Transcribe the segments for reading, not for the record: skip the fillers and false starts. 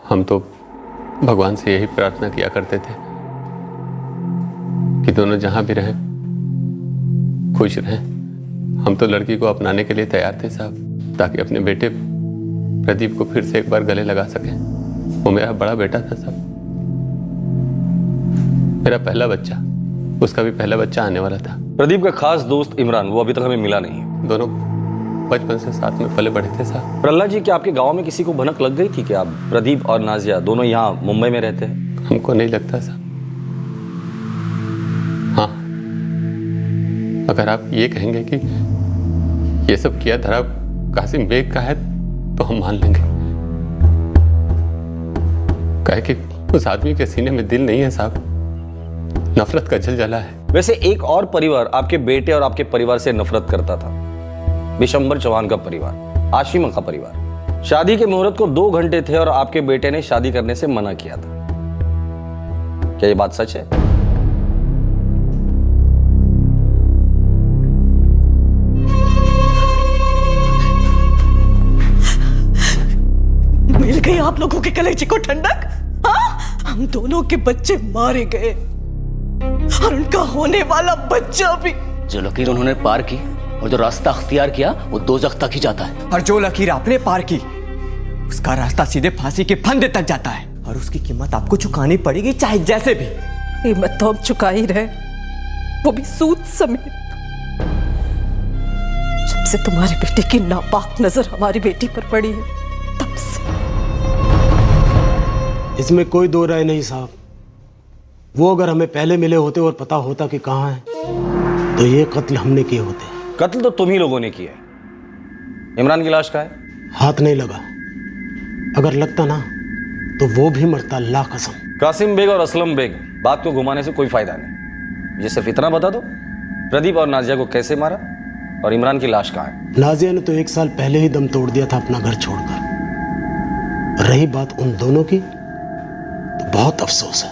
हम तो भगवान से यही प्रार्थना किया करते थे कि दोनों जहां भी रहें खुश रहें। हम तो लड़की को अपनाने के लिए तैयार थे साहब, ताकि अपने बेटे प्रदीप को फिर से एक बार गले लगा सकें। वो मेरा बड़ा बेटा था साहब, मेरा पहला बच्चा, उसका भी पहला बच्चा आने वाला था। प्रदीप का खास दोस्त इमरान, वो अभी तक हमें मिला नहीं है। दोनों बचपन से साथ में पले बढ़े थे साहब। प्रहलाद जी, क्या आपके गांव में किसी को भनक लग गई थी कि आप प्रदीप और नाजिया दोनों यहाँ मुंबई में रहते हैं? हमको नहीं लगता साहब। हाँ, अगर आप ये कहेंगे कि ये सब किया धरा कासिम बेग का है तो हम मान लेंगे। कहे कि उस आदमी के सीने में दिल नहीं है साहब, नफरत का जलजला है। वैसे एक और परिवार आपके बेटे और आपके परिवार से नफरत करता था, बिशंबर चौहान का परिवार, आशिमा का परिवार। शादी के मुहूर्त को 2 घंटे थे और आपके बेटे ने शादी करने से मना किया था। क्या ये बात सच है? मिल गई आप लोगों के कलेजे को ठंडक? हाँ? हम दोनों के बच्चे मारे गए और उनका होने वाला बच्चा भी। जो लकीर उन्होंने पार की और जो रास्ता अख्तियार किया वो दोज़ख तक ही जाता है। और जो लकीर आपने पार की उसका रास्ता सीधे फांसी के फंदे तक जाता है, और उसकी कीमत आपको चुकानी पड़ेगी चाहे जैसे भी। कीमत तो हम चुका ही रहे, वो भी सूद समेत। जब से तुम्हारी बेटी की नापाक नजर हमारी बेटी पर पड़ी है तब से। इसमें कोई दो राय नहीं साहब। वो अगर हमें पहले मिले होते और पता होता कि कहाँ है तो ये कत्ल हमने किए होते। कत्ल तो तुम ही लोगों ने किया है। इमरान की लाश कहाँ है? हाथ नहीं लगा, अगर लगता ना तो वो भी मरता, अल्लाह कसम। कासिम बेग और असलम बेग, बात को घुमाने से कोई फायदा नहीं। ये सिर्फ इतना बता दो, प्रदीप और नाजिया को कैसे मारा और इमरान की लाश कहाँ है? नाजिया ने तो 1 साल पहले ही दम तोड़ दिया था अपना घर छोड़कर। रही बात उन दोनों की, तो बहुत अफसोस है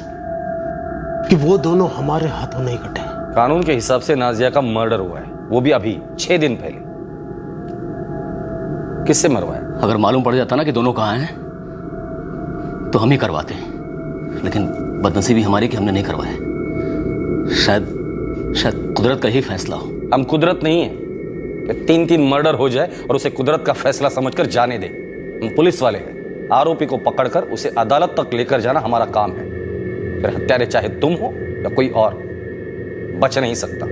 कि वो दोनों हमारे हाथों नहीं कटे। कानून के हिसाब से नाजिया का मर्डर हुआ है, वो भी अभी 6 दिन पहले। किससे मरवाया? अगर मालूम पड़ जाता ना कि दोनों कहाँ हैं तो हम ही करवाते, लेकिन बदनसीबी हमारी कि हमने नहीं करवाया। शायद कुदरत का ही फैसला हो। हम कुदरत नहीं है कि 3-3 मर्डर हो जाए और उसे कुदरत का फैसला समझकर जाने दे। हम पुलिस वाले हैं, आरोपी को पकड़कर उसे अदालत तक लेकर जाना हमारा काम है। फिर हत्यारे चाहे तुम हो या कोई और, बच नहीं सकता।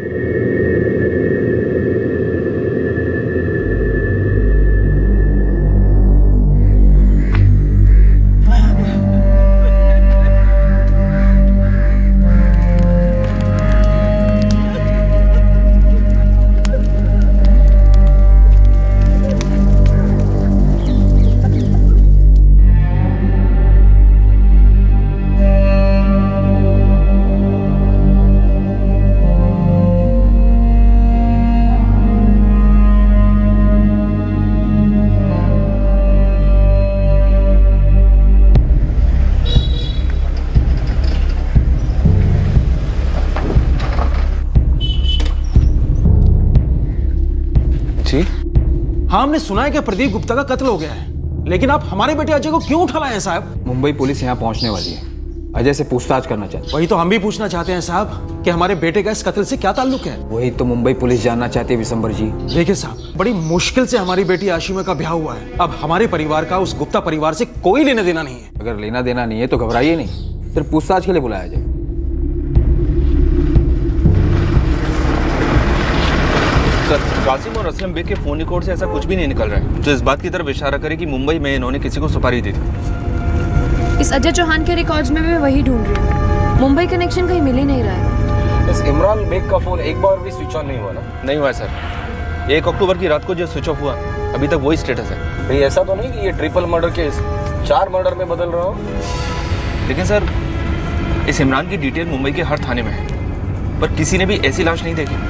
हाँ, हमने सुना है कि प्रदीप गुप्ता का कत्ल हो गया है, लेकिन आप हमारे बेटे अजय को क्यों उठा लाए हैं साहब? मुंबई पुलिस यहाँ पहुंचने वाली है, अजय से पूछताछ करना चाहती है। वही तो हम भी पूछना चाहते हैं साहब कि हमारे बेटे का इस कत्ल से क्या ताल्लुक है? वही तो मुंबई पुलिस जानना चाहती है विशंबर जी। देखिए साहब, बड़ी मुश्किल से हमारी बेटी आशिमा का ब्याह हुआ है। अब हमारे परिवार का उस गुप्ता परिवार से कोई लेना देना नहीं है। अगर लेना देना नहीं है तो घबराइए नहीं, सिर्फ पूछताछ के लिए बुलाया जाए। सर, कासिम और असलम बेग के फोन रिकॉर्ड से ऐसा कुछ भी नहीं निकल रहा है जो इस बात की तरफ इशारा करे कि मुंबई में इन्होंने किसी को सुपारी दी थी। इस अजय चौहान के रिकॉर्ड्स में मैं वही ढूंढ रही हूँ। मुंबई कनेक्शन कहीं मिल ही नहीं रहा है। इस इमरान बेग का फोन एक बार भी स्विच ऑन नहीं हुआ ना? नहीं हुआ सर। 1 अक्टूबर की रात को जो स्विच ऑफ हुआ अभी तक वही स्टेटस है। भाई ऐसा तो नहीं कि ये ट्रिपल मर्डर केस 4 मर्डर में बदल रहा हो? लेकिन सर, इस इमरान की डिटेल मुंबई के हर थाने में है, पर किसी ने भी ऐसी लाश नहीं देखी।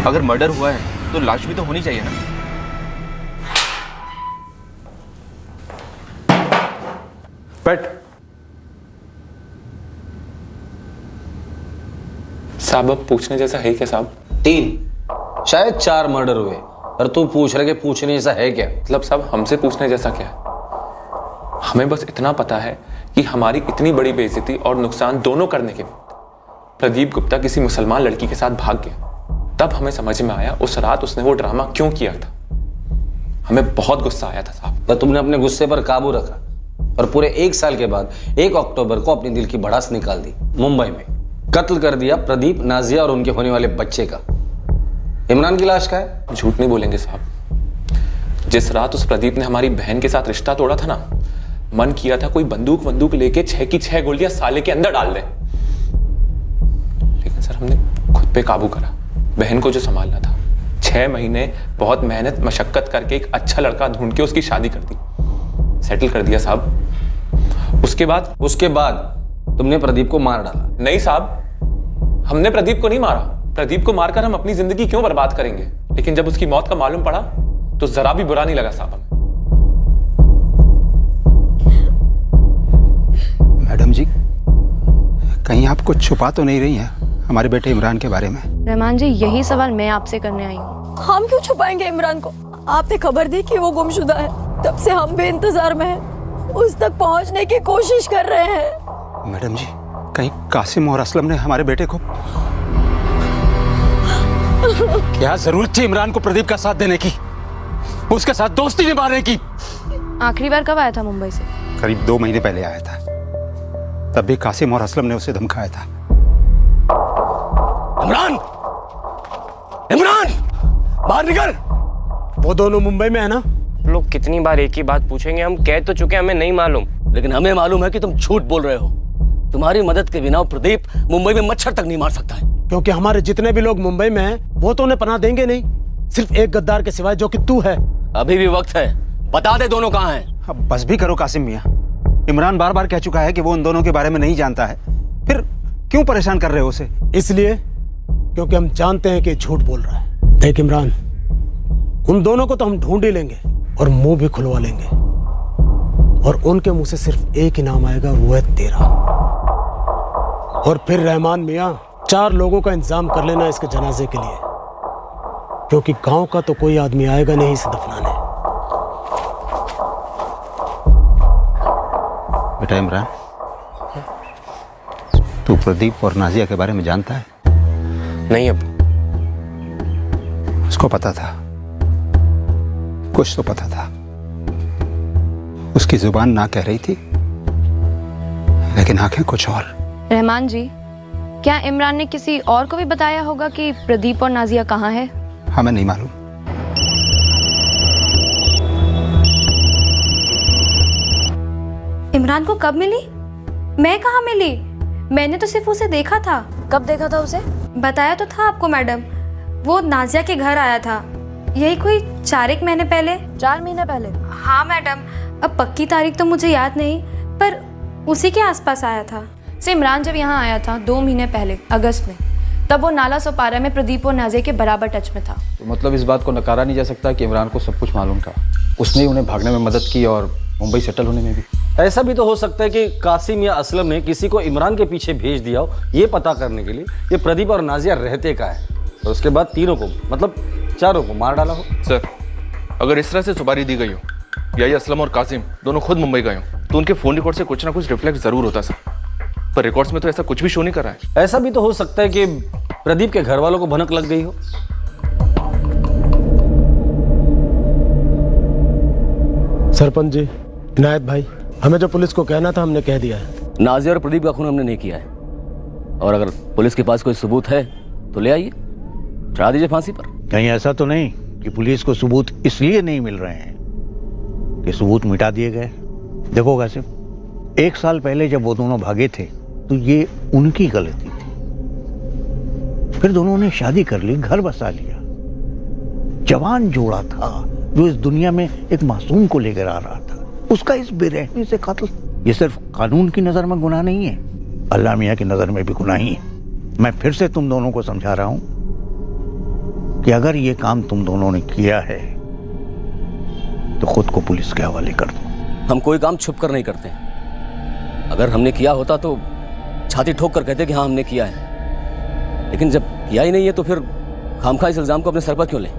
अगर मर्डर हुआ है तो लाश भी तो होनी चाहिए ना। बट साहब, अब पूछने जैसा है क्या साहब? 3 शायद 4 मर्डर हुए, और तू पूछ रहे कि पूछने जैसा है क्या? मतलब साहब हमसे पूछने जैसा क्या है? हमें बस इतना पता है कि हमारी इतनी बड़ी बेइज्जती और नुकसान दोनों करने के बाद प्रदीप गुप्ता किसी मुसलमान लड़की के साथ भाग गया। तब हमें समझ में आया उस रात उसने वो ड्रामा क्यों किया था। हमें बहुत गुस्सा आया था साहब। पर तुमने अपने गुस्से पर काबू रखा और पूरे 1 साल के बाद 1 अक्टूबर को अपनी दिल की भड़ास निकाल दी। मुंबई में कत्ल कर दिया प्रदीप, नाजिया और उनके होने वाले बच्चे का। इमरान की लाश का है? झूठ नहीं बोलेंगे साहब। जिस रात उस प्रदीप ने हमारी बहन के साथ रिश्ता तोड़ा था ना, मन किया था कोई बंदूक लेके 6 की 6 गोलियां साले के अंदर डाल दे। लेकिन सर हमने खुद पे काबू करा। बहन को जो संभालना था, 6 महीने बहुत मेहनत मशक्कत करके एक अच्छा लड़का ढूंढ के उसकी शादी कर दी, सेटल कर दिया साहब। उसके बाद तुमने प्रदीप को मार डाला? नहीं साहब, हमने प्रदीप को नहीं मारा। प्रदीप को मारकर हम अपनी जिंदगी क्यों बर्बाद करेंगे? लेकिन जब उसकी मौत का मालूम पड़ा तो जरा भी बुरा नहीं लगा साहब हमें। मैडम जी, कहीं आप कुछ छुपा तो नहीं रही हैं हमारे बेटे इमरान के बारे में? रहमान जी, यही सवाल मैं आपसे करने आई हूँ। हम क्यों छुपाएंगे इमरान को? आपने खबर दी कि वो गुमशुदा है, तब से हम भी इंतजार में हैं। उस तक पहुंचने की कोशिश कर रहे हैं। मैडम जी, कहीं कासिम और असलम ने हमारे बेटे को... क्या जरूरत थी इमरान को प्रदीप का साथ देने की, उसके साथ दोस्ती निभाने की? आखिरी बार कब आया था मुंबई से? करीब 2 महीने पहले आया था। तब भी कासिम और असलम ने उसे धमकाया था। इमरान, बाहर निकल। वो दोनों मुंबई में है ना? लोग कितनी बार एक ही बात पूछेंगे? हम कह तो चुके, हमें नहीं मालूम। लेकिन हमें मालूम है कि तुम झूठ बोल रहे हो। तुम्हारी मदद के बिना प्रदीप मुंबई में मच्छर तक नहीं मार सकता है। क्योंकि हमारे जितने भी लोग मुंबई में हैं, वो तो उन्हें पनाह देंगे नहीं, सिर्फ एक गद्दार के सिवाय, जो कि तू है। अभी भी वक्त है, बता दे दोनों कहाँ हैं। अब बस भी करो कासिम मियाँ। इमरान बार बार कह चुका है कि वो उन दोनों के बारे में नहीं जानता है, फिर क्यों परेशान कर रहे हो उसे? इसलिए क्योंकि हम जानते हैं कि झूठ बोल रहा है। देख इमरान, उन दोनों को तो हम ढूंढ ही लेंगे और मुंह भी खुलवा लेंगे, और उनके मुंह से सिर्फ एक ही नाम आएगा, वो है तेरा। और फिर रहमान मियाँ, 4 लोगों का इंतजाम कर लेना इसके जनाजे के लिए, क्योंकि गांव का तो कोई आदमी आएगा नहीं इसे दफनाने। बेटा इमरान, तू प्रदीप और नाजिया के बारे में जानता है? नहीं अब। उसको पता था, कुछ तो पता था। उसकी जुबान ना कह रही थी, लेकिन आंखें कुछ और। रहमान जी, क्या इमरान ने किसी और को भी बताया होगा कि प्रदीप और नाजिया कहाँ है? हमें नहीं मालूम। इमरान को कब मिली? मैं कहाँ मिली? मैंने तो सिर्फ उसे देखा था। कब देखा था उसे? बताया तो था आपको मैडम, वो नाजिया के घर आया था, यही कोई 4 महीने पहले। 4 महीने पहले? हाँ मैडम, अब पक्की तारीख तो मुझे याद नहीं, पर उसी के आसपास आया था। से इमरान जब यहाँ आया था 2 महीने पहले अगस्त में, तब वो नाला सोपारा में प्रदीप और नाजिया के बराबर टच में था। तो मतलब इस बात को नकारा नहीं जा सकता कि इमरान को सब कुछ मालूम था, उसने उन्हें भागने में मदद की और मुंबई सेटल होने में भी। ऐसा भी तो हो सकता है कि कासिम या असलम ने किसी को इमरान के पीछे भेज दिया हो, ये पता करने के लिए ये प्रदीप और नाजिया रहते कहाँ है, और उसके बाद तीनों को, मतलब 4 को मार डाला हो। सर, अगर इस तरह से सुपारी दी गई हो या ये असलम और कासिम दोनों खुद मुंबई गए हो, तो उनके फोन रिकॉर्ड से कुछ ना कुछ रिफ्लेक्ट जरूर होता सर, पर रिकॉर्ड्स में तो ऐसा कुछ भी शो नहीं कर रहा है। ऐसा भी तो हो सकता है कि प्रदीप के घर वालों को भनक लग गई हो। सरपंच जी, इनायत भाई, हमें जो पुलिस को कहना था हमने कह दिया है। नाजिया और प्रदीप का खून हमने नहीं किया है, और अगर पुलिस के पास कोई सबूत है तो ले आइए, चढ़ा दीजिए फांसी पर। कहीं ऐसा तो नहीं कि पुलिस को सबूत इसलिए नहीं मिल रहे हैं कि सबूत मिटा दिए गए? देखो कासिम, 1 साल पहले जब वो दोनों भागे थे तो ये उनकी गलती थी। फिर दोनों ने शादी कर ली, घर बसा लिया, जवान जोड़ा था जो इस दुनिया में एक मासूम को लेकर आ रहा था, उसका इस बेरहमी से कत्ल। ये सिर्फ कानून की नजर में गुनाह नहीं है, अल्लाह मियाँ की नजर में भी गुनाह ही है। मैं फिर से तुम दोनों को समझा रहा हूं कि अगर ये काम तुम दोनों ने किया है तो खुद को पुलिस के हवाले कर दो। हम कोई काम छुप कर नहीं करते, अगर हमने किया होता तो छाती ठोक कर कहते कि हाँ हमने किया है, लेकिन जब किया ही नहीं है तो फिर खामखा इस इल्जाम को अपने सर पर क्यों लें?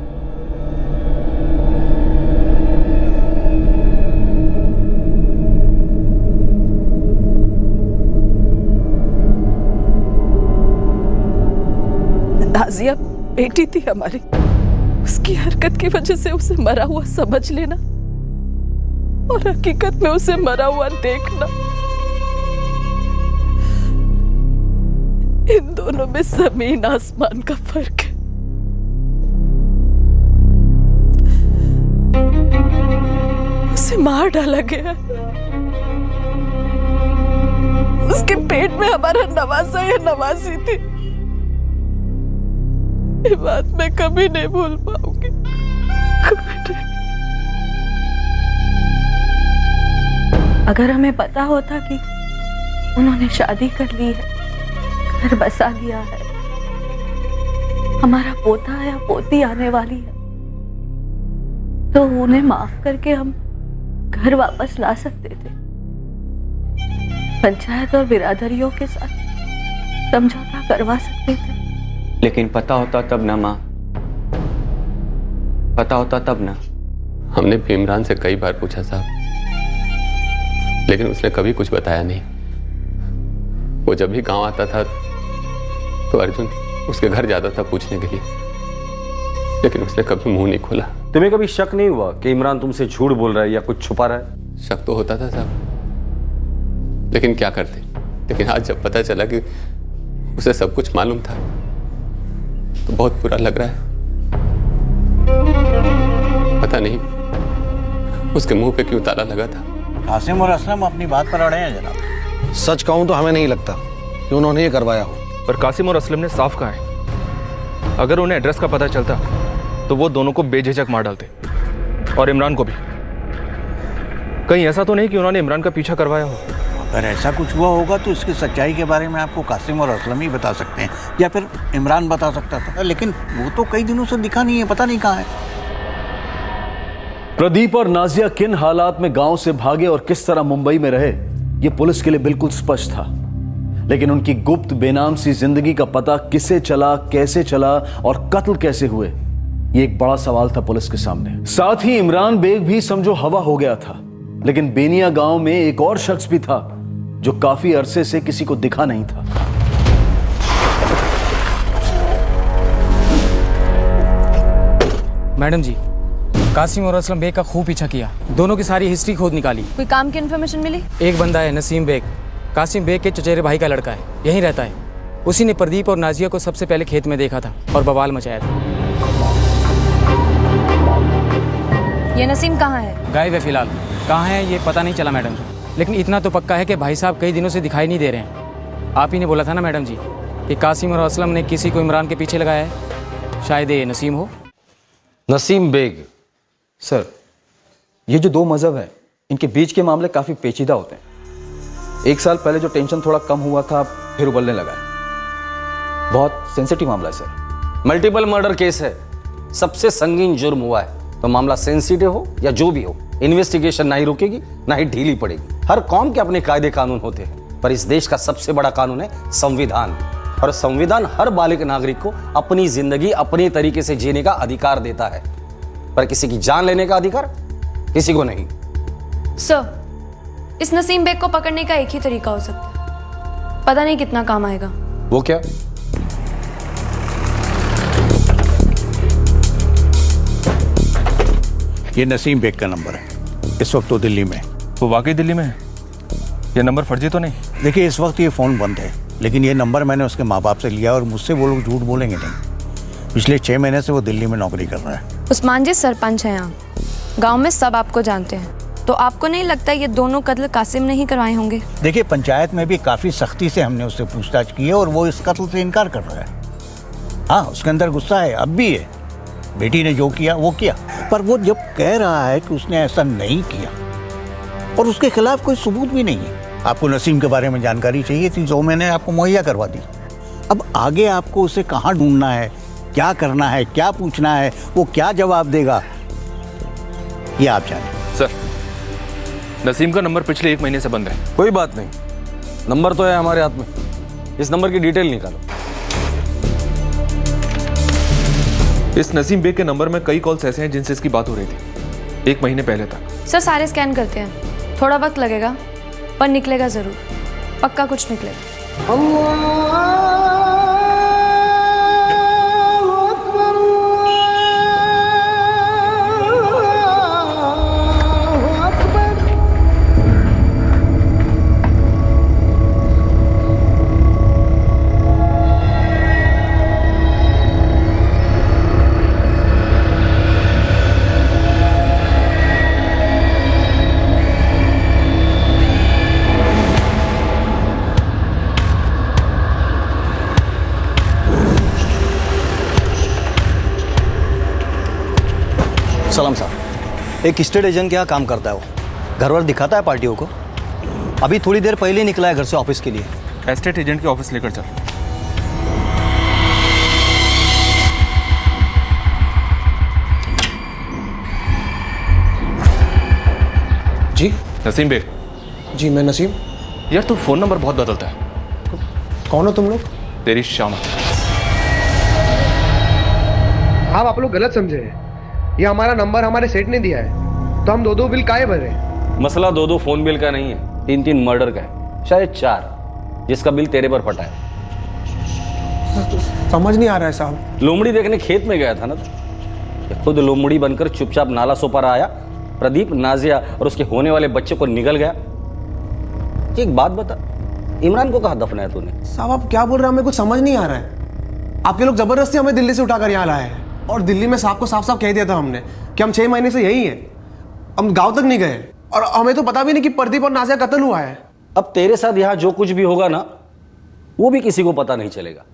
नाजिया बेटी थी हमारी, उसकी हरकत की वजह से उसे मरा हुआ समझ लेना और हकीकत में उसे मरा हुआ देखना, इन दोनों में जमीन आसमान का फर्क है। उसे मार डाला गया, उसके पेट में हमारा नवासा या नवासी थी। ये बात मैं कभी नहीं भूल पाऊंगी, कभी नहीं। अगर हमें पता होता कि उन्होंने शादी कर ली है, घर बसा लिया है, हमारा पोता या पोती आने वाली है, तो उन्हें माफ करके हम घर वापस ला सकते थे। पंचायत और बिरादरियों के साथ समझौता करवा सकते थे। लेकिन पता होता तब ना माँ, पता होता तब ना। हमने भी इमरान से कई बार पूछा साहब, लेकिन उसने कभी कुछ बताया नहीं। वो जब भी गांव आता था तो अर्जुन उसके घर जाता था पूछने के लिए, लेकिन उसने कभी मुंह नहीं खोला। तुम्हें कभी शक नहीं हुआ कि इमरान तुमसे झूठ बोल रहा है या कुछ छुपा रहा है? शक तो होता था साहब, लेकिन क्या करते। लेकिन आज जब पता चला कि उसे सब कुछ मालूम था तो बहुत बुरा लग रहा है। पता नहीं उसके मुंह पे क्यों ताला लगा था। कासिम और असलम अपनी बात पर अड़े हैं जनाब। सच कहूं तो हमें नहीं लगता कि उन्होंने ये करवाया हो। पर कासिम और असलम ने साफ कहा है, अगर उन्हें एड्रेस का पता चलता तो वो दोनों को बेझिझक मार डालते, और इमरान को भी। कहीं ऐसा तो नहीं कि उन्होंने इमरान का पीछा करवाया हो। अगर ऐसा कुछ हुआ होगा तो इसकी सच्चाई के बारे में आपको कासिम और असलम ही बता सकते हैं, या फिर इमरान बता सकता था। लेकिन वो तो कई दिनों से दिखा नहीं है, पता नहीं कहाँ है। प्रदीप और नाजिया किन हालात में गांव से भागे और किस तरह मुंबई में रहे, ये पुलिस के लिए बिल्कुल स्पष्ट था। लेकिन उनकी गुप्त बेनाम सी जिंदगी का पता किसे चला, कैसे चला और कत्ल कैसे हुए, ये एक बड़ा सवाल था पुलिस के सामने। साथ ही इमरान बेग भी समझो हवा हो गया था। लेकिन बेनिया गांव में एक और शख्स भी था जो काफी अरसे से किसी को दिखा नहीं था। मैडम जी, कासिम और असलम बेग का खूब पीछा किया, दोनों की सारी हिस्ट्री खोद निकाली। कोई काम की इन्फॉर्मेशन मिली? एक बंदा है नसीम बेग, कासिम बेग के चचेरे भाई का लड़का है, यहीं रहता है। उसी ने प्रदीप और नाजिया को सबसे पहले खेत में देखा था और बवाल मचाया था। ये नसीम कहाँ है? गायब है फिलहाल, कहाँ है ये पता नहीं चला मैडम जी। लेकिन इतना तो पक्का है कि भाई साहब कई दिनों से दिखाई नहीं दे रहे हैं। आप ही ने बोला था ना मैडम जी कि कासिम और असलम ने किसी को इमरान के पीछे लगाया है, शायद ये नसीम हो। नसीम बेग। सर, ये जो दो मजहब हैं, इनके बीच के मामले काफ़ी पेचीदा होते हैं। एक साल पहले जो टेंशन थोड़ा कम हुआ था, फिर उबलने लगा है। बहुत सेंसिटिव मामला है सर। मल्टीपल मर्डर केस है, सबसे संगीन जुर्म हुआ है, तो मामला सेंसिटिव हो या जो भी हो, इन्वेस्टिगेशन ना ही रुकेगी ना ही ढीली पड़ेगी। हर कौम के अपने कायदे कानून होते हैं, पर इस देश का सबसे बड़ा कानून है संविधान। और संविधान हर बालिग नागरिक को अपनी जिंदगी अपने तरीके से जीने का अधिकार देता है, पर किसी की जान लेने का अधिकार किसी को नहीं। सर, इस नसीम बेग को पकड़ने का एक ही तरीका हो सकता है, पता नहीं कितना काम आएगा। वो क्या? ये नसीम बेग का नंबर है। इस वक्त तो दिल्ली में। वो वाकई दिल्ली में है? ये नंबर फर्जी तो नहीं? देखिए, इस वक्त ये फ़ोन बंद है, लेकिन ये नंबर मैंने उसके माँ बाप से लिया और मुझसे वो लोग झूठ बोलेंगे नहीं। पिछले 6 महीने से वो दिल्ली में नौकरी कर रहा है। उस्मान जी सरपंच हैं यहाँ, गांव में सब आपको जानते हैं, तो आपको नहीं लगता ये दोनों कत्ल कासिम ने ही करवाए होंगे? देखिए, पंचायत में भी काफ़ी सख्ती से हमने उससे पूछताछ की है और वो इस कत्ल से इनकार कर रहा है। हाँ, उसके अंदर गुस्सा है, अब भी है। बेटी ने जो किया वो किया, पर वो जब कह रहा है कि उसने ऐसा नहीं किया और उसके खिलाफ कोई सबूत भी नहीं है। आपको नसीम के बारे में जानकारी चाहिए थी, जो मैंने आपको मुहैया करवा दी। अब आगे आपको उसे कहाँ ढूंढना है, क्या करना है, क्या पूछना है, वो क्या जवाब देगा, ये आप जाने। सर, नसीम का नंबर पिछले 1 महीने से बंद है। कोई बात नहीं, नंबर तो है हमारे हाथ में, इस नंबर की डिटेल निकालो। इस नसीम बेग के नंबर में कई कॉल्स ऐसे हैं जिनसे इसकी बात हो रही थी 1 महीने पहले तक। सर, सारे स्कैन करते हैं, थोड़ा वक्त लगेगा पर निकलेगा जरूर, पक्का कुछ निकलेगा। सलाम साहब, एक स्टेट एजेंट के यहाँ काम करता है वो, घर वर दिखाता है पार्टियों को। अभी थोड़ी देर पहले ही निकला है घर से ऑफिस के लिए। एस्टेट एजेंट के ऑफिस लेकर चल। जी नसीम बेग। जी मैं नसीम। यार तू फोन नंबर बहुत बदलता है। कौन हो तुम लोग? तेरी शाम। आप लोग गलत समझे हैं। ये हमारा नंबर हमारे सेठ ने दिया है, तो हम दो बिल काहे भर रहे हैं? मसला दो फोन बिल का नहीं है, 3 मर्डर का है, शायद 4, जिसका बिल तेरे पर फटा है। समझ नहीं आ रहा है साहब। लोमड़ी देखने खेत में गया था ना तो खुद लोमड़ी बनकर चुपचाप नाला सोपारा आया, प्रदीप, नाजिया और उसके होने वाले बच्चे को निगल गया। एक बात बता, इमरान को कहाँ दफनाया तूने? साहब आप क्या बोल रहे हैं, हमें कुछ समझ नहीं आ रहा है। आपके लोग जबरदस्ती हमें दिल्ली से उठाकर यहाँ लाए हैं, और दिल्ली में साहब को साफ साफ कह दिया था हमने कि हम 6 महीने से यही हैं। हम गांव तक नहीं गए, और हमें तो पता भी नहीं कि प्रदीप और नाजिया कत्ल हुआ है। अब तेरे साथ यहाँ जो कुछ भी होगा ना, वो भी किसी को पता नहीं चलेगा,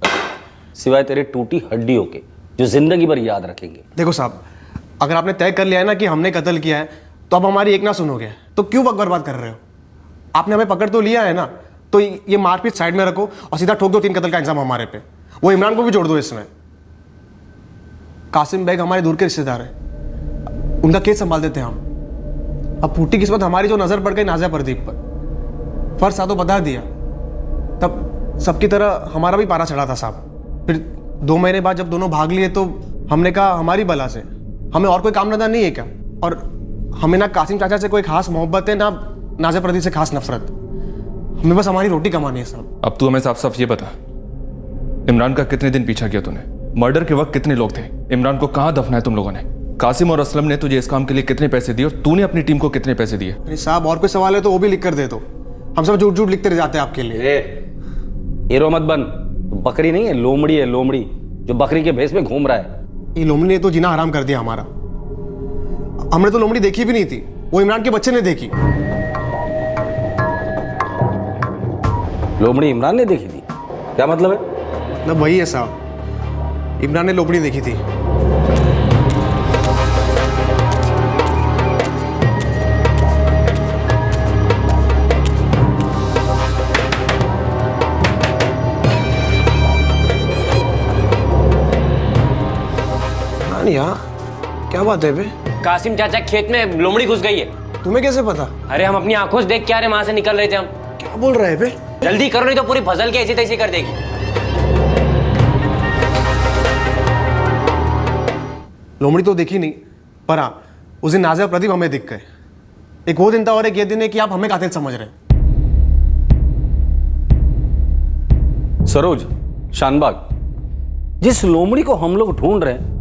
सिवाय तेरे टूटी हड्डियों के, जो जिंदगी भर याद रखेंगे। देखो साहब, अगर आपने तय कर लिया है ना कि हमने कत्ल किया है, तो अब हमारी एक ना सुनोगे, तो क्यों वक्त बर्बाद कर रहे हो? आपने हमें पकड़ तो लिया है ना, तो ये मारपीट साइड में रखो और सीधा ठोक दो 3 कत्ल का इंजाम हमारे पे। वो इमरान को भी जोड़ दो इसमें। कासिम बेग हमारे दूर के रिश्तेदार हैं, उनका केस संभाल देते हैं हम। अब फूटी किस्मत हमारी जो नजर पड़ गई नाजिया प्रदीप पर, फर्ज था तो बता दिया, तब सबकी तरह हमारा भी पारा चढ़ा था साहब। फिर 2 महीने बाद जब दोनों भाग लिए, तो हमने कहा हमारी बला से हमें और कोई काम धंधा नहीं है क्या? और हमें ना कासिम चाचा से कोई खास मोहब्बत है, ना नाजिया प्रदीप से खास नफरत। हमें बस हमारी रोटी कमानी है साहब। अब तू हमें साफ साफ ये बता, इमरान का कितने दिन पीछा किया तूने? मर्डर के वक्त कितने लोग थे? इमरान को कहाँ दफनाया तुम लोगों ने? कासिम और असलम ने तुझे इस काम के लिए कितने पैसे दिए, और तूने अपनी टीम को कितने पैसे दिए? अरे साहब, और कोई सवाल है तो वो भी लिख कर दे दो। हम सब झूठ झूठ लिखते रह जाते हैं आपके लिए। हीरो मत बन, बकरी नहीं है, लोमड़ी है, लोमड़ी, जो बकरी के भेस में घूम रहा है। ये लोमड़ी ने तो जीना हराम कर दिया हमारा। हमने तो लोमड़ी देखी भी नहीं थी, वो इमरान के बच्चे ने देखी। लोमड़ी इमरान ने देखी थी? क्या मतलब है? मतलब वही है साहब, इमरान ने लोमड़ी देखी थी। क्या बात है बे? कासिम चाचा खेत में लोमड़ी घुस गई है। तुम्हें कैसे पता? अरे हम अपनी आंखों से देख के आ रहे, वहां से निकल रहे थे हम। क्या बोल रहे हैं बे? जल्दी करो नहीं तो पूरी फसल के ऐसी तैसी कर देगी। लोमड़ी तो देखी नहीं, पर हाँ उस दिन नाजिया प्रदीप हमें दिख गए। एक वो दिन था और एक ये दिन है कि आप हमें कातिल समझ रहे हैं। सरोज, शानबाग, जिस लोमड़ी को हम लोग ढूंढ रहे हैं,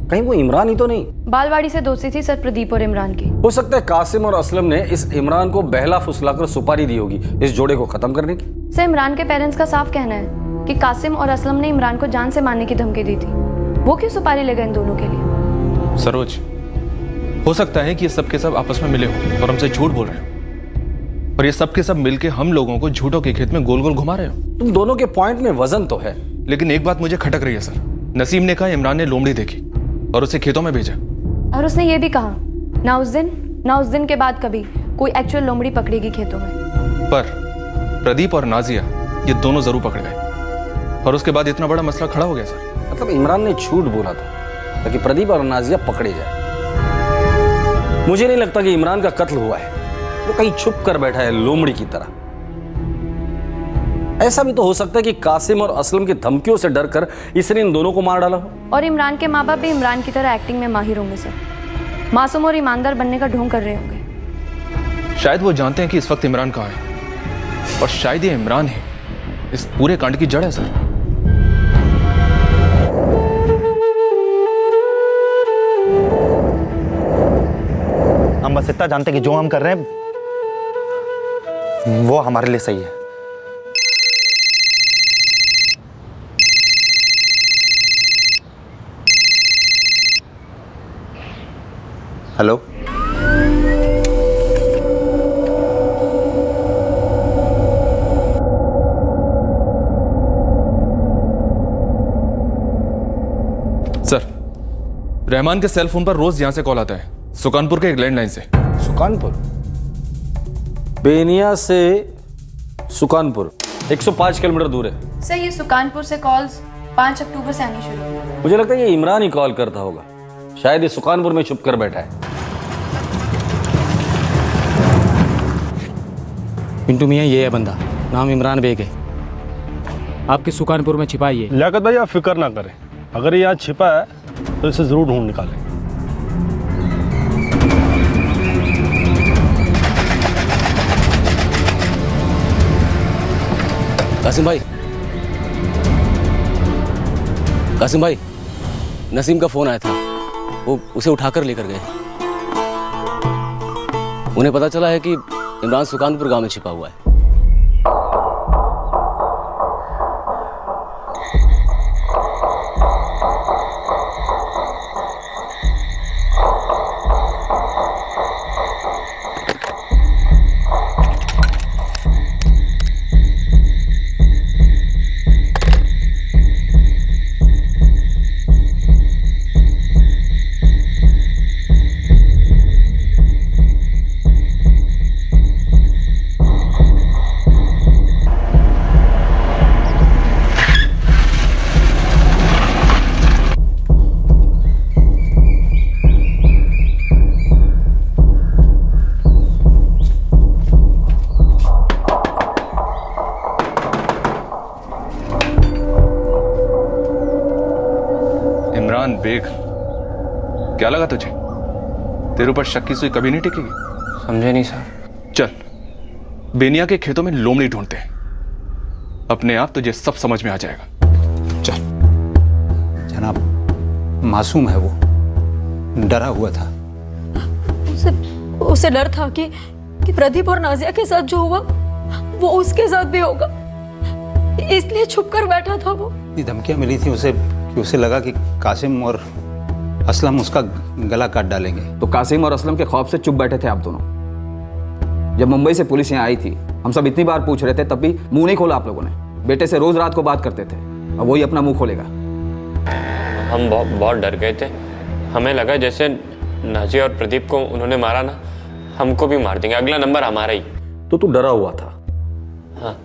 कहीं वो इमरान ही तो नहीं? बालवाड़ी से दोस्ती थी सर प्रदीप और इमरान की। हो सकता है कासिम और असलम ने इस इमरान को बहला फुसलाकर सुपारी दी होगी इस जोड़े को खत्म करने की। सर इमरान के पेरेंट्स का साफ कहना है कि कासिम और असलम ने इमरान को जान से मारने की धमकी दी थी। वो क्यों सुपारी ले गए इन दोनों के लिए? सरोज, हो सकता है कि ये सब के सब आपस में मिले हो और हमसे झूठ बोल रहे हो, और ये सब के सब मिलके हम लोगों को झूठों के खेत में गोल गोल घुमा रहे हो। तुम दोनों के पॉइंट में वजन तो है, लेकिन एक बात मुझे खटक रही है सर। नसीम ने कहा इमरान ने लोमड़ी देखी और उसे खेतों में भेजा, और उसने ये भी कहा ना उस दिन के बाद कभी कोई एक्चुअल लोमड़ी पकड़ेगी खेतों में। पर प्रदीप और नाजिया ये दोनों जरूर पकड़ गए, और उसके बाद इतना बड़ा मसला खड़ा हो गया सर। मतलब इमरान ने झूठ बोला था ताकि प्रदीप और नाजिया पकड़े जाए। मुझे नहीं लगता कि इमरान का कत्ल हुआ है, वो कहीं छुप कर बैठा है लोमड़ी की तरह। ऐसा भी तो हो सकता है कि कासिम और असलम की धमकियों से डरकर इसने इन दोनों को मार डाला हो। और इमरान के माँ बाप भी इमरान की तरह एक्टिंग में माहिर होंगे सर, मासूम और ईमानदार बनने का ढोंग कर रहे होंगे। शायद वो जानते हैं कि इस वक्त इमरान कहाँ है, और शायद ये इमरान है इस पूरे कांड की जड़ है सर। हम बस इतना जानते हैं कि जो हम कर रहे हैं वो हमारे लिए सही है। हेलो, सर रहमान के सेल फोन पर रोज यहां से कॉल आता है, सुकानपुर के एक लैंडलाइन से। सुकानपुर? बेनिया से सुकानपुर 105 किलोमीटर दूर है। सर ये सुकानपुर से कॉल्स 5 अक्टूबर से आनी शुरू हुई। मुझे लगता है ये इमरान ही कॉल करता होगा, शायद ये सुकानपुर में छुप कर बैठा है। पिंटू मियाँ ये है बंदा, नाम इमरान बेग है, आपके सुकानपुर में छिपा ही है। लियाकत भाई आप फिक्र ना करें, अगर ये यहाँ छिपा है तो इसे जरूर ढूंढ निकालें। कासिम भाई, नसीम का फोन आया था, वो उसे उठाकर लेकर गए। उन्हें पता चला है कि इमरान सुकानपुर गांव में छिपा हुआ है। बेग, क्या लगा तुझे? तेरे ऊपर शक की सुई कभी नहीं टिकेगी। समझे नहीं साहब। चल बेनिया के खेतों में लोमड़ी ढूंढते हैं, अपने आप तुझे सब समझ में आ जाएगा। चल। जनाब, मासूम है वो, डरा हुआ था। उसे डर था कि प्रदीप और नाजिया के साथ जो हुआ वो उसके साथ भी होगा, इसलिए छुपकर बैठा था वो। धमकियां मिली थी उसे कि उसे लगा कि कासिम और असलम उसका गला काट डालेंगे। तो कासिम और असलम के खौफ से चुप बैठे थे आप दोनों। जब मुंबई से पुलिस यहाँ आई थी, हम सब इतनी बार पूछ रहे थे, तब भी मुंह नहीं खोला आप लोगों ने। बेटे से रोज रात को बात करते थे, अब वही अपना मुंह खोलेगा। हम बहुत डर गए थे, हमें लगा जैसे नाजिया और प्रदीप को उन्होंने मारा ना, हमको भी मार देंगे, अगला नंबर हमारा ही। तो तू डरा हुआ था? हाँ।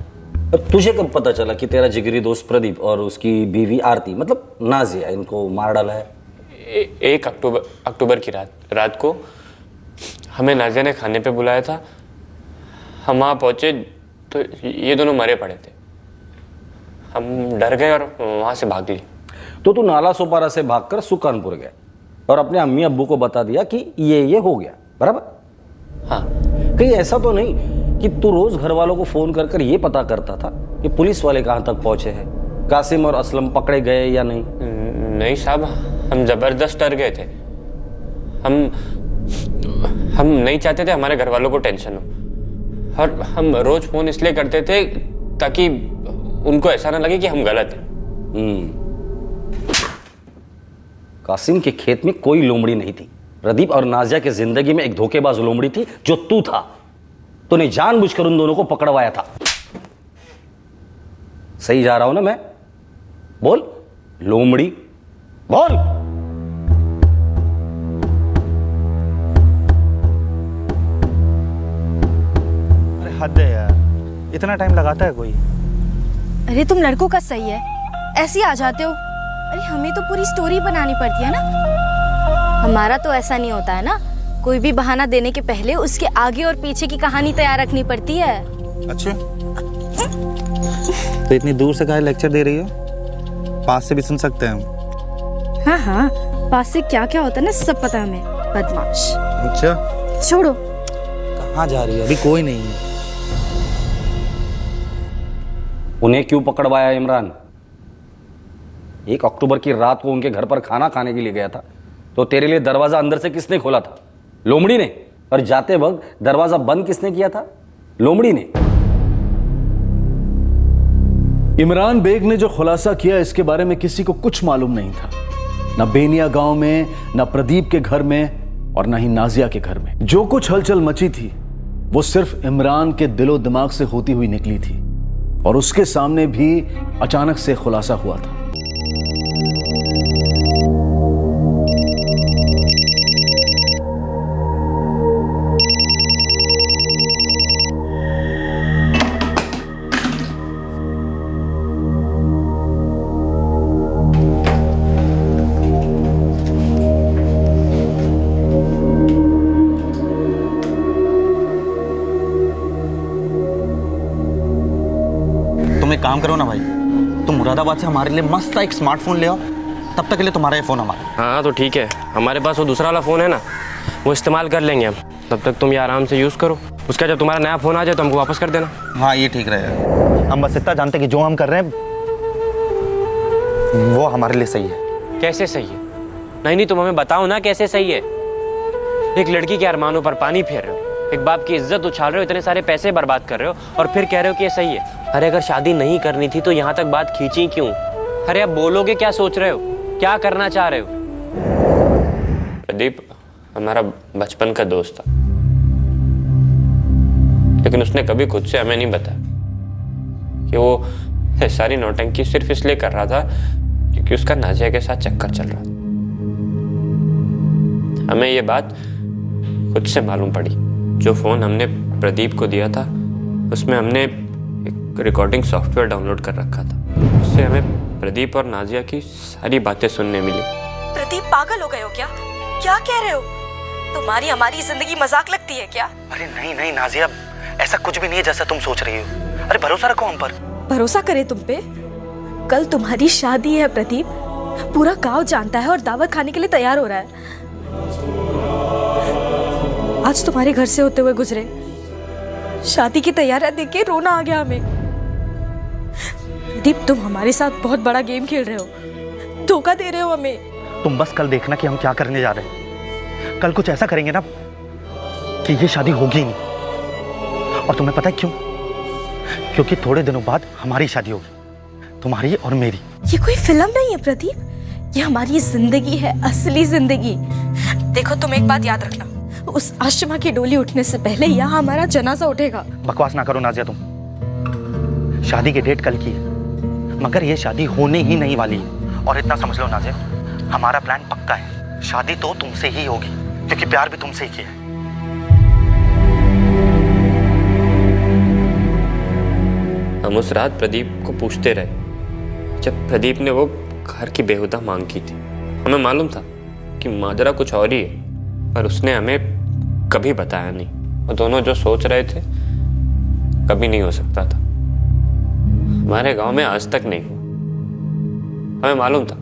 अब तुझे कब पता चला कि तेरा जिगरी दोस्त प्रदीप और उसकी बीवी आरती, मतलब नाजिया, इनको मार डाला है? 1 अक्टूबर की रात को हमें नाजिया ने खाने पे बुलाया था। हम वहाँ पहुँचे तो ये दोनों मरे पड़े थे। हम डर गए और वहाँ से भाग लिए। तो तू नाला सोपारा से भागकर सुकानपुर गया और अपने अम्मी अब्बू को बता दिया कि ये हो गया, बराबर? हाँ। कहीं ऐसा तो नहीं कि तू रोज घर वालों को फोन कर ये पता करता था कि पुलिस वाले कहाँ तक पहुंचे हैं, कासिम और असलम पकड़े गए या नहीं? नहीं साहब, हम जबरदस्त डर गए थे। हम नहीं चाहते थे हमारे घर वालों को टेंशन हो, और हम रोज फोन इसलिए करते थे ताकि उनको ऐसा ना लगे कि हम गलत हैं। कासिम के खेत में कोई लोमड़ी नहीं थी। प्रदीप और नाजिया की जिंदगी में एक धोखेबाज लोमड़ी थी जो तू था। तूने जानबूझकर उन दोनों को पकड़वाया था। सही जा रहा हूं ना मैं? बोल लोमड़ी, बोल। अरे हद है यार, इतना टाइम लगाता है कोई? अरे तुम लड़कों का सही है, ऐसे ही आ जाते हो। अरे हमें तो पूरी स्टोरी बनानी पड़ती है ना। हमारा तो ऐसा नहीं होता है ना, कोई भी बहाना देने के पहले उसके आगे और पीछे की कहानी तैयार रखनी पड़ती है। अच्छा, तो इतनी दूर से काहे लेक्चर दे रही हो? पास से भी सुन सकते हैं हम। हाँ हाँ, पास से क्या क्या होता है ना सब पता है हमें, बदमाश। अच्छा छोड़ो। कहाँ जा रही है? अभी कोई नहीं है। उन्हें क्यों पकड़वाया इमरान? 1 अक्टूबर की रात को उनके घर पर खाना खाने के लिए गया था, तो तेरे लिए दरवाजा अंदर से किसने खोला था? लोमड़ी ने। और जाते वक्त दरवाजा बंद किसने किया था? लोमड़ी ने। इमरान बेग ने जो खुलासा किया इसके बारे में किसी को कुछ मालूम नहीं था, न बेनिया गांव में, न प्रदीप के घर में, और न ही नाजिया के घर में। जो कुछ हलचल मची थी वो सिर्फ इमरान के दिलो दिमाग से होती हुई निकली थी, और उसके सामने भी अचानक से खुलासा हुआ था। काम करो ना भाई, तुम मुरादाबाद से हमारे लिए मस्त सा एक स्मार्टफोन ले आओ, तब तक के लिए तुम्हारा ये फ़ोन हमारा। हाँ तो ठीक है, हमारे पास वो दूसरा वाला फ़ोन है ना, वो इस्तेमाल कर लेंगे हम। तब तक तुम ये आराम से यूज़ करो, उसका जब तुम्हारा नया फ़ोन आ जाए तो हमको वापस कर देना। हाँ ये ठीक रहेगा। हम बस इतना जानते हैं कि जो हम कर रहे हैं वो हमारे लिए सही है। कैसे सही है? नहीं, तुम हमें बताओ ना कैसे सही है। एक लड़की के अरमानों पर पानी फेर रहे हो, एक बाप की इज्जत उछाल रहे हो, इतने सारे पैसे बर्बाद कर रहे हो और फिर कह रहे हो कि ये सही है। अरे अगर शादी नहीं करनी थी तो यहाँ तक बात खींची क्यों? अरे अब बोलोगे, क्या सोच रहे हो, क्या करना चाह रहे हो? प्रदीप हमारा बचपन का दोस्त था, लेकिन उसने कभी खुद से हमें नहीं बताया कि वो सारी नौटंकी सिर्फ इसलिए कर रहा था क्योंकि उसका नाजिया के साथ चक्कर चल रहा था। हमें ये बात खुद से मालूम पड़ी। जो फ़ोन हमने प्रदीप को दिया था उसमें हमने एक रिकॉर्डिंग सॉफ्टवेयर डाउनलोड कर रखा था। उससे हमें प्रदीप और नाजिया की सारी बातें सुनने मिली। प्रदीप पागल हो गए हो क्या? क्या कह रहे हो? तुम्हारी हमारी जिंदगी मजाक लगती है क्या? अरे नहीं नहीं नाजिया, ऐसा कुछ भी नहीं है जैसा तुम सोच रही हो। अरे भरोसा रखो हम पर। भरोसा करे तुम पे? कल तुम्हारी शादी है प्रदीप, पूरा गांव जानता है और दावत खाने के लिए तैयार हो रहा है। आज तुम्हारे घर से होते हुए गुजरे, शादी की तैयारियां देख के रोना आ गया हमें। प्रदीप तुम हमारे साथ बहुत बड़ा गेम खेल रहे हो, धोखा दे रहे हो हमें। तुम बस कल देखना कि हम क्या करने जा रहे हैं। कल कुछ ऐसा करेंगे ना कि ये शादी होगी नहीं। और तुम्हें पता है क्यों? क्योंकि थोड़े दिनों बाद हमारी शादी होगी, तुम्हारी और मेरी। ये कोई फिल्म नहीं है प्रदीप, ये हमारी जिंदगी है, असली जिंदगी। देखो तुम एक बात याद रखना, उस आशिमा की डोली उठने से पहले यहाँ हमारा जनाजा उठेगा। बकवास ना करो नाजिया, तुम शादी की डेट कल की है, मगर ये शादी होने ही नहीं वाली है। और इतना समझ लो नाजिया, हमारा प्लान पक्का है, शादी तो तुमसे ही होगी क्योंकि प्यार भी तुमसे ही किया है। हम उस रात प्रदीप को पूछते रहे जब प्रदीप ने वो घर की बेहुदा मांग की थी। हमें मालूम था कि माजरा कुछ और ही है, पर उसने हमें कभी बताया नहीं। वो दोनों जो सोच रहे थे कभी नहीं हो सकता था, हमारे गांव में आज तक नहीं हुआ। हमें मालूम था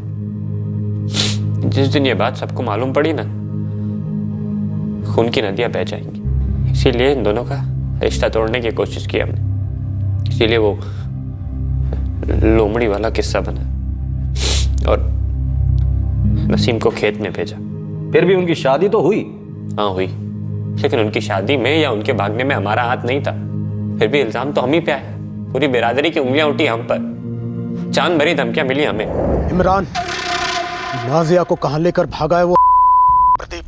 जिस दिन ये बात सबको मालूम पड़ी ना, खून की नदियां बह जाएंगी। इसीलिए इन दोनों का रिश्ता तोड़ने की कोशिश की हमने। इसीलिए वो लोमड़ी वाला किस्सा बना और नसीम को खेत में भेजा। फिर भी उनकी शादी तो हुई। हाँ हुई, लेकिन उनकी शादी में या उनके भागने में हमारा हाथ नहीं था। फिर भी इल्जाम तो हम ही पे आया, पूरी बिरादरी की उंगलियां उठी हम पर, चांद भरी धमकियां मिली हमें। इमरान, नाजिया को कहां लेकर भागा है वो प्रदीप?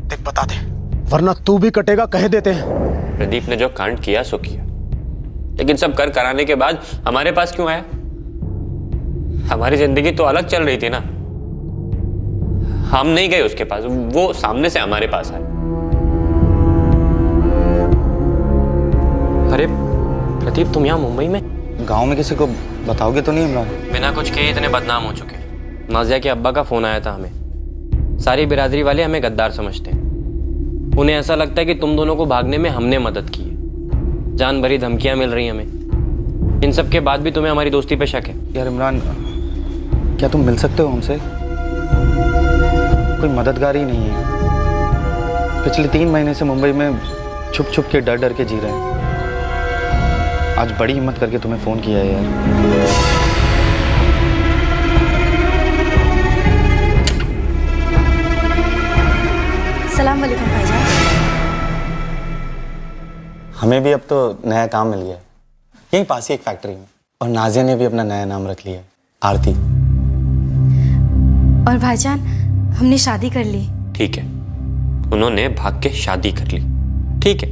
देख बता दे, वरना तू भी कटेगा, कह देते हैं। प्रदीप ने जो कांड किया सो किया, लेकिन सब कर कराने के बाद हमारे पास क्यों आया? हमारी जिंदगी तो अलग चल रही थी ना, हम नहीं गए उसके पास, वो सामने से हमारे पास आए। अरे प्रदीप, तुम यहाँ मुंबई में? गांव में किसी को बताओगे तो नहीं इमरान? बिना कुछ किए इतने बदनाम हो चुके हैं। नाजिया के अब्बा का फोन आया था हमें। सारी बिरादरी वाले हमें गद्दार समझते हैं। उन्हें ऐसा लगता है कि तुम दोनों को भागने में हमने मदद की है। जान भरी धमकियां मिल रही हमें। इन सब के बाद भी तुम्हें हमारी दोस्ती पे शक है? यार इमरान, क्या तुम मिल सकते हो हमसे? कोई मददगार ही नहीं है। पिछले 3 महीने से मुंबई में छुप छुप के डर डर के जी रहे हैं। आज बड़ी हिम्मत करके तुम्हें फोन किया है यार। सलाम वालेकुम भाईजान। हमें भी अब तो नया काम मिल गया है, यहीं पास ही एक फैक्ट्री में। और नाजिया ने भी अपना नया नाम रख लिया है, आरती। और भाईजान, हमने शादी कर ली। ठीक है, उन्होंने भाग के शादी कर ली, ठीक है।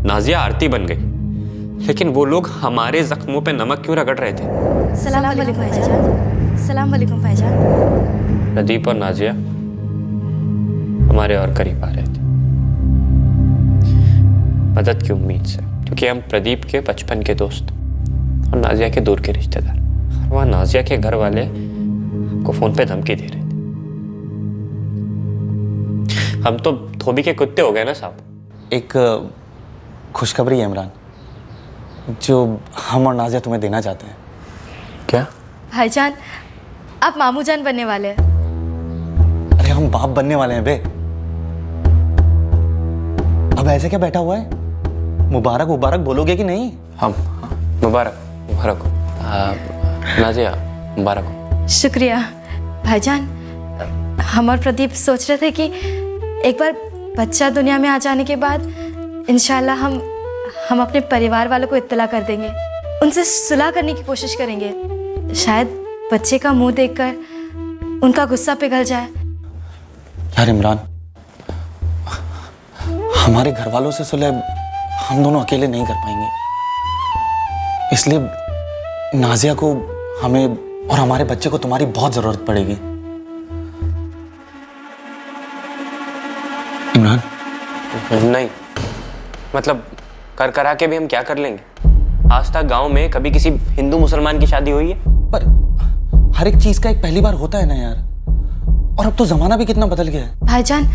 नाजिया आरती बन गई, लेकिन वो लोग हमारे जख्मों पे नमक क्यों रगड़ रहे थे? सलाम वालेकुम भाईजान। सलाम वालेकुम भाईजान। प्रदीप और नाजिया हमारे और करीब आ रहे थे, मदद की उम्मीद से, क्योंकि हम प्रदीप के बचपन के दोस्त और नाजिया के दूर के रिश्तेदार। और वहाँ नाजिया के घर वाले हमको फोन पे धमकी दे रहे थे। हम तो धोबी के कुत्ते हो गए ना साहब। एक खुशखबरी है इमरान, जो हम और नाजिया तुम्हें देना चाहते हैं। भाईजान, आप मामू जान बनने वाले हैं। अरे हम बाप बनने वाले हैं बे। अब ऐसे क्या बैठा हुआ है? मुबारक मुबारक बोलोगे कि नहीं? हम मुबारक मुबारक हो। नाजिया मुबारक हो। शुक्रिया भाईजान। हम और प्रदीप सोच रहे थे कि एक बार बच्चा दुनिया में आ जाने के बाद इंशाल्लाह हम अपने परिवार वालों को इत्तला कर देंगे, उनसे सुलह करने की कोशिश करेंगे। शायद बच्चे का मुंह देखकर उनका गुस्सा पिघल जाए। यार इमरान, हमारे घर वालों से सुलह हम दोनों अकेले नहीं कर पाएंगे, इसलिए नाजिया को, हमें और हमारे बच्चे को तुम्हारी बहुत जरूरत पड़ेगी। इमरान नहीं, मतलब कर करा के भी हम क्या कर लेंगे? आज तक गांव में कभी किसी हिंदू मुसलमान की शादी हुई है? पर हर एक चीज का एक पहली बार होता है ना यार, और अब तो जमाना भी कितना बदल गया है। भाईजान,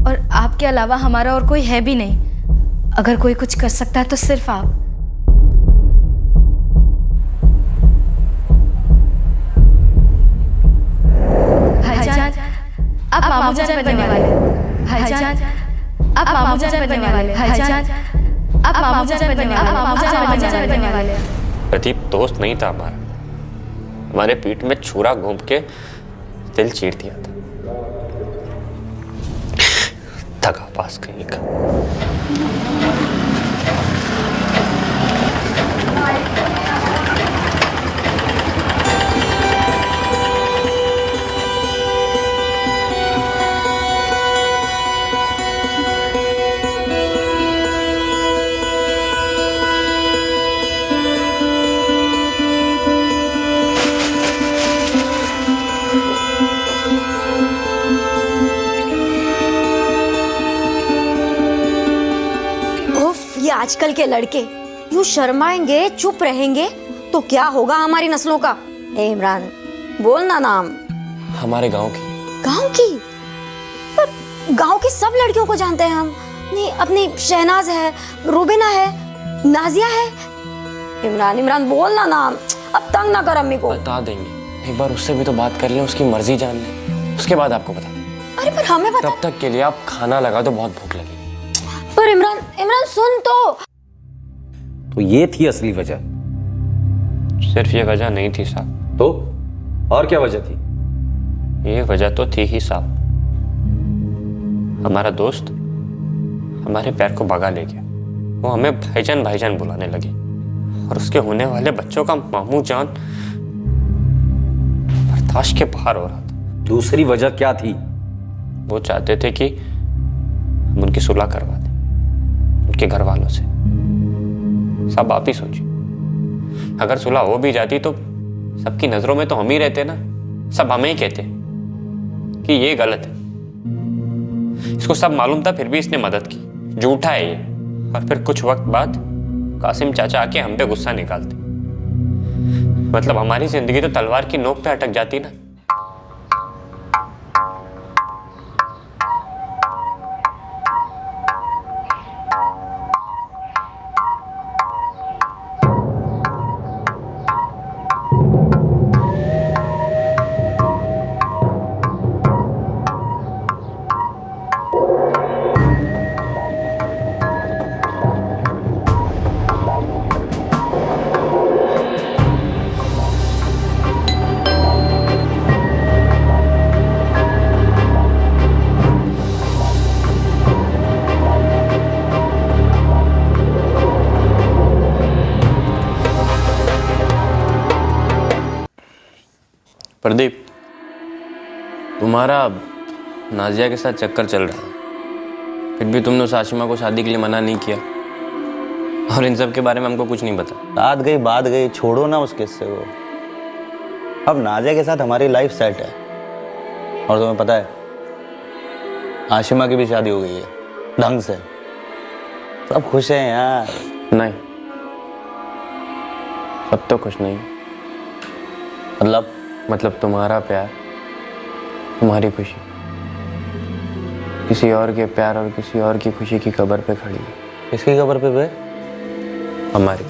और आपके अलावा हमारा और कोई है भी नहीं। अगर कोई कुछ कर सकता है तो सिर्फ आप। भाईजान, आप मामू जान बनने वाले। भाईजान, आप मामू जान बनने वाले। भाईजान, आप मामू जान बनने वाले। मामू जान बनने वाले। प्रदीप दोस्त नहीं था हमारा, हमारे पीठ में छुरा घूम के दिल चीर दिया था। थका पास कहीं का। आजकल के लड़के यूं शर्माएंगे, चुप रहेंगे तो क्या होगा हमारी नस्लों का? ए इमरान, बोल ना नाम। हमारे गांव की। गांव की? पर गांव की सब लड़कियों को जानते हैं हम। नहीं, अपनी शहनाज है, रुबीना है, नाजिया है। इमरान इमरान बोल ना नाम, अब तंग ना कर अम्मी को। बता देंगे, एक बार उससे भी तो बात कर लें, उसकी मर्जी जान लें, उसके बाद आपको बता दें। अरे पर हमें बता। तब तक के लिए आप खाना लगा दो, बहुत भूख लगी। पर इमरान इमरान सुन तो ये थी असली वजह? सिर्फ ये वजह नहीं थी साहब। तो और क्या वजह थी? ये वजह तो थी ही साहब। हमारा दोस्त हमारे पैर को भगा ले गया। वो हमें भाईजान भाईजान बुलाने लगे और उसके होने वाले बच्चों का मामू जान बर्दाश्त के बाहर हो रहा था। दूसरी वजह क्या थी? वो चाहते थे कि हम उनकी सुलह करवा दें उनके घर वालों से। सब आप ही सोचिए, अगर सुलह हो भी जाती तो सबकी नजरों में तो हम ही रहते ना, सब हमें ही कहते कि ये गलत है। इसको सब मालूम था, फिर भी इसने मदद की। झूठा है ये। और फिर कुछ वक्त बाद कासिम चाचा आके हम पे गुस्सा निकालते। मतलब हमारी जिंदगी तो तलवार की नोक पे अटक जाती ना। प्रदीप, तुम्हारा नाजिया के साथ चक्कर चल रहा है, फिर भी तुमने उस आशिमा को शादी के लिए मना नहीं किया, और इन सब के बारे में हमको कुछ नहीं पता। बात गई बात गई, छोड़ो ना उस किस्से को। अब नाजिया के साथ हमारी लाइफ सेट है, और तुम्हें पता है आशिमा की भी शादी हो गई है ढंग से। सब खुश हैं यार। नहीं, सब तो खुश नहीं। मतलब तुम्हारा प्यार, तुम्हारी खुशी किसी और के प्यार और किसी और की खुशी की कब्र पे खड़ी है। किसकी कब्र पे बे? हमारी।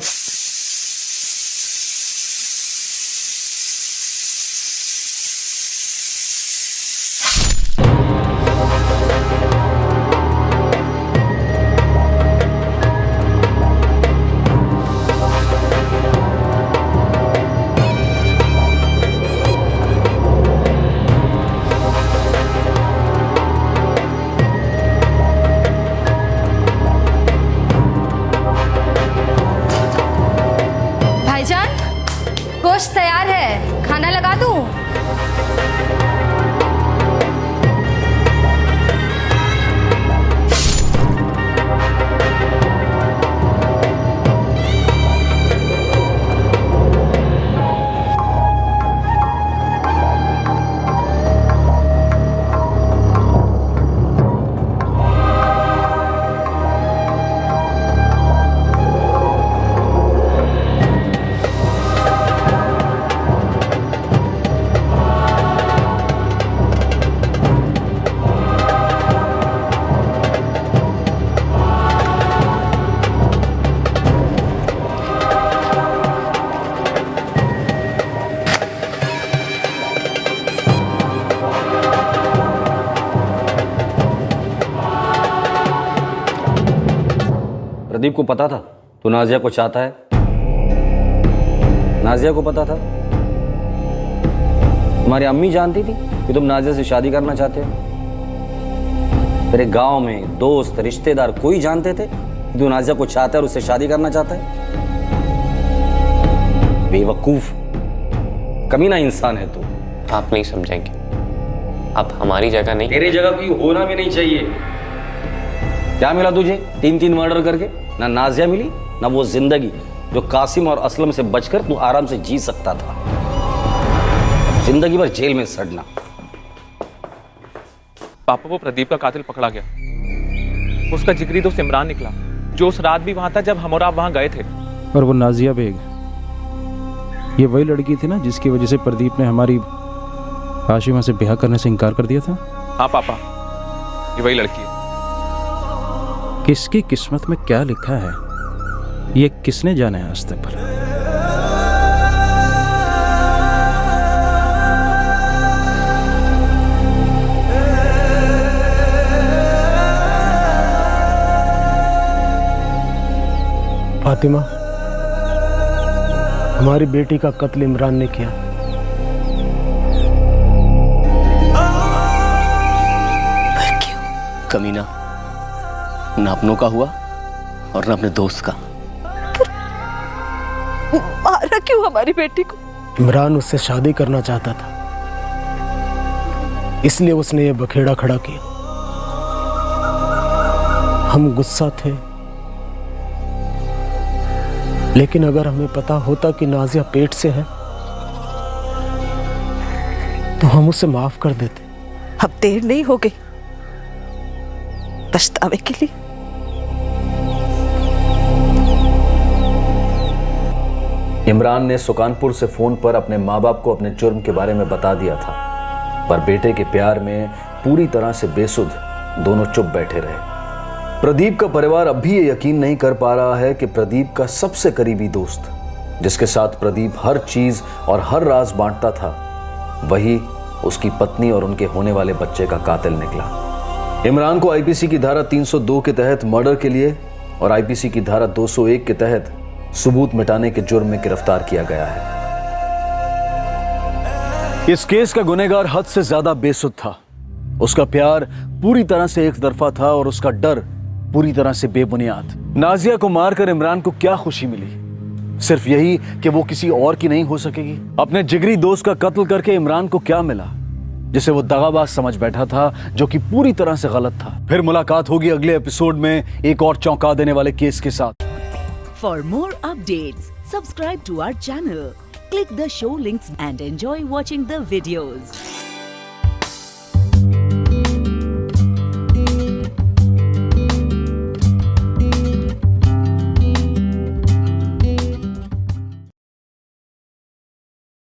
प्रदीप को पता था तो नाजिया को चाहता है? नाजिया को पता था? तुम्हारी अम्मी जानती थी कि तुम नाजिया से शादी करना चाहते हो? तेरे गांव में दोस्त रिश्तेदार कोई जानते थे कि तू नाजिया को चाहता है और उससे शादी करना चाहता है? बेवकूफ, कमीना इंसान है तू। आप नहीं समझेंगे, आप हमारी जगह नहीं। तेरी जगह कोई होना भी नहीं चाहिए। क्या मिला तुझे 3-3 मर्डर करके? ना नाजिया मिली ना वो जिंदगी जो कासिम और असलम से बचकर तू आराम से जी सकता था। जिंदगी भर जेल में सड़ना। पापा, वो प्रदीप का कातिल पकड़ा गया। उसका जिगरी दोस्त इमरान निकला, जो उस रात भी वहां था जब हम और आप वहां गए थे। और वो नाजिया बेग, ये वही लड़की थी ना जिसकी वजह से प्रदीप ने हमारी हाशिमा से ब्याह करने से इनकार कर दिया था? हाँ पापा, ये वही लड़की है। किसकी किस्मत में क्या लिखा है ये किसने जाना है आज तक भला? फातिमा, हमारी बेटी का कत्ल इमरान ने किया। पर क्यों? कमीना न अपनों का हुआ और न अपने दोस्त का। मारा क्यों हमारी बेटी को? इमरान उससे शादी करना चाहता था, इसलिए उसने ये बखेड़ा खड़ा किया। हम गुस्सा थे, लेकिन अगर हमें पता होता कि नाजिया पेट से है तो हम उसे माफ कर देते। अब देर नहीं हो गई पछतावे के लिए। इमरान ने सुकानपुर से फोन पर अपने माँ बाप को अपने जुर्म के बारे में बता दिया था, पर बेटे के प्यार में पूरी तरह से बेसुध दोनों चुप बैठे रहे। प्रदीप का परिवार अब भी ये यकीन नहीं कर पा रहा है कि प्रदीप का सबसे करीबी दोस्त, जिसके साथ प्रदीप हर चीज और हर राज बांटता था, वही उसकी पत्नी और उनके होने वाले बच्चे का कातिल निकला। इमरान को आईपीसी की धारा 302 के तहत मर्डर के लिए और आईपीसी की धारा 201 के तहत सबूत मिटाने के जुर्म में गिरफ्तार किया गया है। इस केस का गुनहगार हद से ज्यादा बेसुध था। उसका प्यार पूरी तरह से एक तरफा था और उसका डर पूरी तरह से बेबुनियाद। नाजिया को मारकर इमरान को क्या खुशी मिली? सिर्फ यही कि वो किसी और की नहीं हो सकेगी। अपने जिगरी दोस्त का कत्ल करके इमरान को क्या मिला जिसे वो दगाबाज समझ बैठा था, जो कि पूरी तरह से गलत था। फिर मुलाकात होगी अगले एपिसोड में एक और चौंका देने वाले केस के साथ। For more updates, subscribe to our channel, click the show links and enjoy watching the videos.